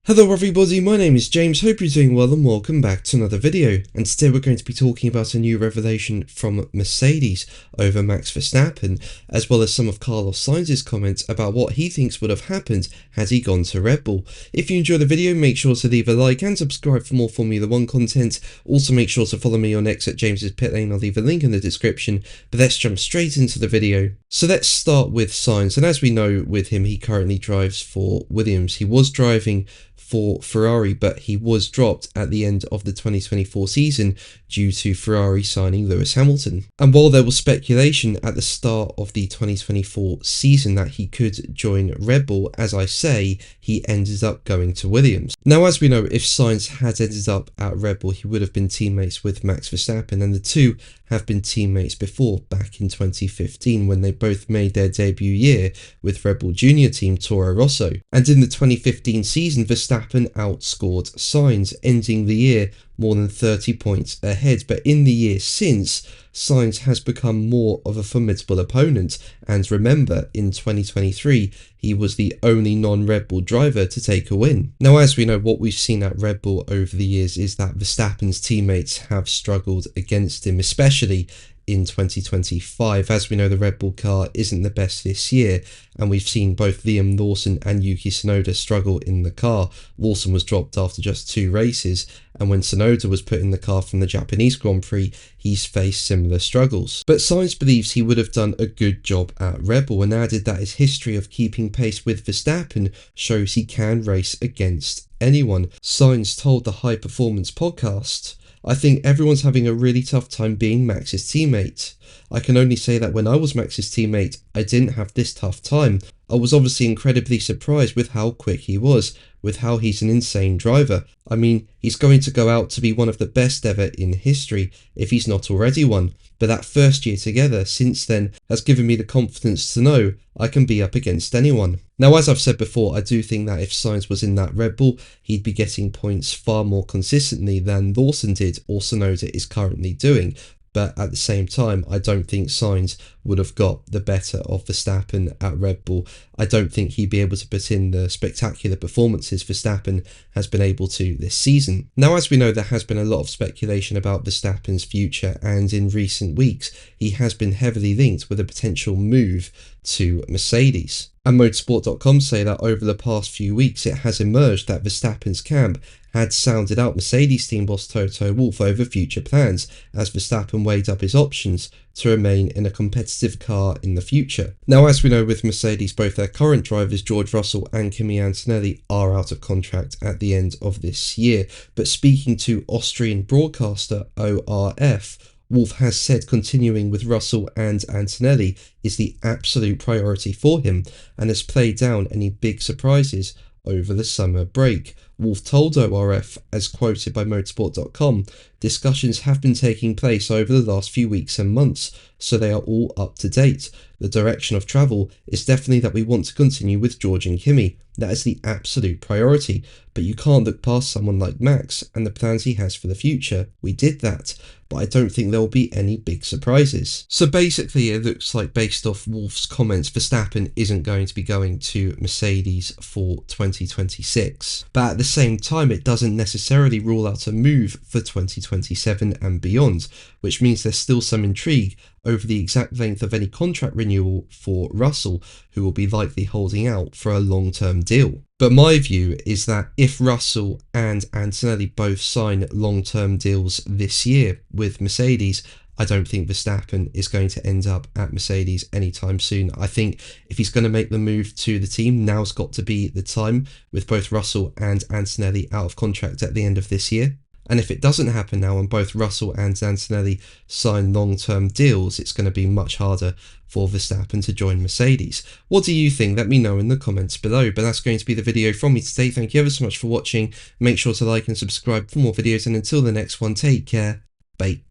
Hello everybody, my name is James, hope you're doing well and welcome back to another video. And today we're going to be talking about a new revelation from Mercedes over Max Verstappen, as well as some of Carlos Sainz's comments about what he thinks would have happened had he gone to Red Bull. If you enjoyed the video, make sure to leave a like and subscribe for more Formula 1 content. Also make sure to follow me on X at James's Pit Lane, I'll leave a link in the description. But let's jump straight into the video. So let's start with Sainz, and as we know with him, he currently drives for Williams. He was driving for Ferrari, but he was dropped at the end of the 2024 season due to Ferrari signing Lewis Hamilton. And while there was speculation at the start of the 2024 season that he could join Red Bull, as I say, he ended up going to Williams. Now, as we know, if Sainz had ended up at Red Bull, he would have been teammates with Max Verstappen, and the two have been teammates before, back in 2015 when they both made their debut year with Red Bull Junior team Toro Rosso. And in the 2015 season, Verstappen outscored Sainz, ending the year more than 30 points ahead. But in the year since, Sainz has become more of a formidable opponent, and remember, in 2023 he was the only non-Red Bull driver to take a win. Now, as we know, what we've seen at Red Bull over the years is that Verstappen's teammates have struggled against him, especially in 2025. As we know, the Red Bull car isn't the best this year, and we've seen both Liam Lawson and Yuki Tsunoda struggle in the car. Lawson was dropped after just 2 races, and when Tsunoda was put in the car from the Japanese Grand Prix, he's faced similar struggles. But Sainz believes he would have done a good job at Red Bull, and added that his history of keeping pace with Verstappen shows he can race against anyone. Sainz told the High Performance podcast, "I think everyone's having a really tough time being Max's teammate. I can only say that when I was Max's teammate, I didn't have this tough time. I was obviously incredibly surprised with how quick he was, with how he's an insane driver. I mean, he's going to go out to be one of the best ever in history, if he's not already one. But that first year together since then has given me the confidence to know I can be up against anyone." Now, as I've said before, I do think that if Sainz was in that Red Bull, he'd be getting points far more consistently than Lawson did or Tsunoda is currently doing. But at the same time, I don't think Sainz would have got the better of Verstappen at Red Bull. I don't think he'd be able to put in the spectacular performances Verstappen has been able to this season. Now, as we know, there has been a lot of speculation about Verstappen's future, and in recent weeks, he has been heavily linked with a potential move to Mercedes. And Motorsport.com say that over the past few weeks, it has emerged that Verstappen's camp had sounded out Mercedes team boss Toto Wolff over future plans, as Verstappen weighed up his options to remain in a competitive car in the future. Now, as we know with Mercedes, both their current drivers George Russell and Kimi Antonelli are out of contract at the end of this year. But speaking to Austrian broadcaster ORF, Wolff has said continuing with Russell and Antonelli is the absolute priority for him, and has played down any big surprises over the summer break. Wolff told ORF, as quoted by Motorsport.com, "Discussions have been taking place over the last few weeks and months, so they are all up to date. The direction of travel is definitely that we want to continue with George and Kimi. That is the absolute priority, but you can't look past someone like Max and the plans he has for the future. We did that, but I don't think there will be any big surprises." So basically, it looks like, based off Wolff's comments, Verstappen isn't going to be going to Mercedes for 2026. But at the same time, it doesn't necessarily rule out a move for 2027 and beyond, which means there's still some intrigue over the exact length of any contract renewal for Russell, who will be likely holding out for a long-term deal. But my view is that if Russell and Antonelli both sign long-term deals this year with Mercedes, I don't think Verstappen is going to end up at Mercedes anytime soon. I think if he's going to make the move to the team, now's got to be the time, with both Russell and Antonelli out of contract at the end of this year. And if it doesn't happen now and both Russell and Antonelli sign long-term deals, it's going to be much harder for Verstappen to join Mercedes. What do you think? Let me know in the comments below. But that's going to be the video from me today. Thank you ever so much for watching. Make sure to like and subscribe for more videos, and until the next one, take care. Bye.